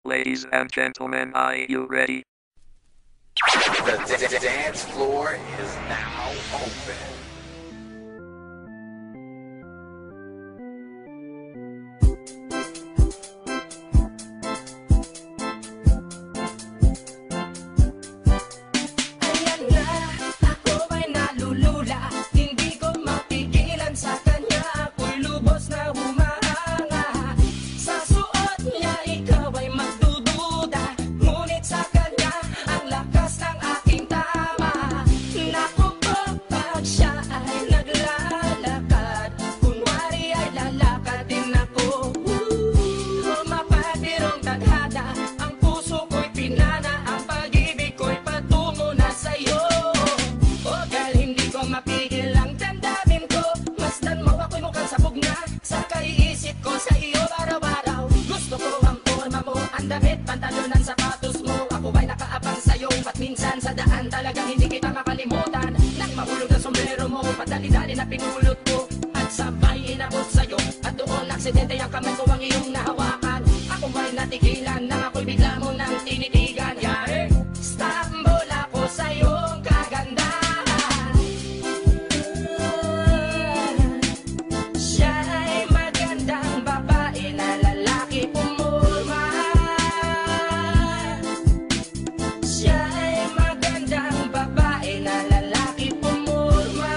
Ladies and gentlemen, are you ready? The dance floor is now open. Ayan na, ako ay nalulula. Hindi ko mapigilan sa kanya. Ako'y lubos na humahanga. Sa suot niya, ikaw ay magdududa. Ngunit sa kanya, ang lakas ng aking tama. Naku po, pag siya ay naglalakad, kunwari ay lalakad din ako. Mapatirong tadhana, ang puso ko'y pinana, ang pag-ibig ko'y patungo na sa'yo. O dahil hindi ko mapigil ang damdamin ko, masdan mo ako'y mukhang sabog na sa kaiisip ko sa iyo araw-araw. Gusto ko ang forma mo, ang damit, pantalon, ang sapatos mo. Ako ba'y nakaabang sa'yo, ba't minsan sa daan talagang hindi kita makalimutan. Nang mahulog na sombrero mo, padali-dali na pinulot ko, at sabay inabot sa'yo. At doon aksidente ang kamay ko ang iyong nahawakan. Ako ba'y natigilan nang ako'y bigla mo nang tinitigan. Yari, stumble ako sa iyong kagandahan. Siya ay magandang babae na lalaki pumulma. Siya ay magandang babae na lalaki pumulma.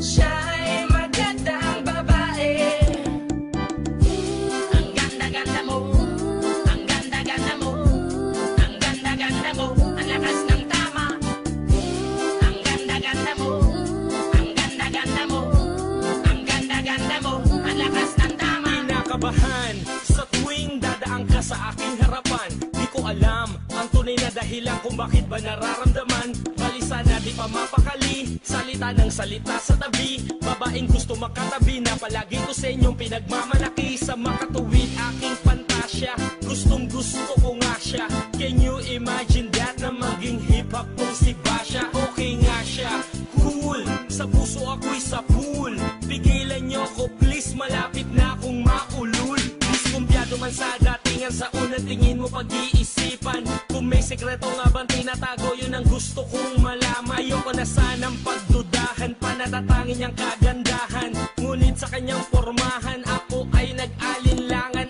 Siya ay magandang babae. Ang ganda-ganda mo, ang ganda-ganda mo, ang ganda-ganda mo, ang lakas ng tama. Ang ganda-ganda mo, ang ganda-ganda mo, ang ganda-ganda mo, ang lakas ng tama. Kinakabahan sa tuwing dadaan ka sa aking harapan. Di ko alam ang tunay na dahilan kung bakit ba nararamdaman. Balisa na di pa mapakali, salita ng salita sa tabi. Babaeng gusto makatabi na palagi ko sa inyong pinagmamalaki. Sa makatuwid aking pantasya, gustong gusto ko nga siya. Can you imagine that na maging hip-hop kong si Basha? Okay nga siya, cool, sa puso ako'y sa pool. Pigilan niyo ko please, malapit na akong maulul. Diskumpiyado man sa datingan, sa unang tingin mo pag-iisipan. Kung may sekreto nga bang tinatago, yun ang gusto kong malaman. Ayoko na sanang pagdudahan, panatatangin niyang kagandahan. Ngunit sa kanyang pormahan, ako ay nag-alinlangan.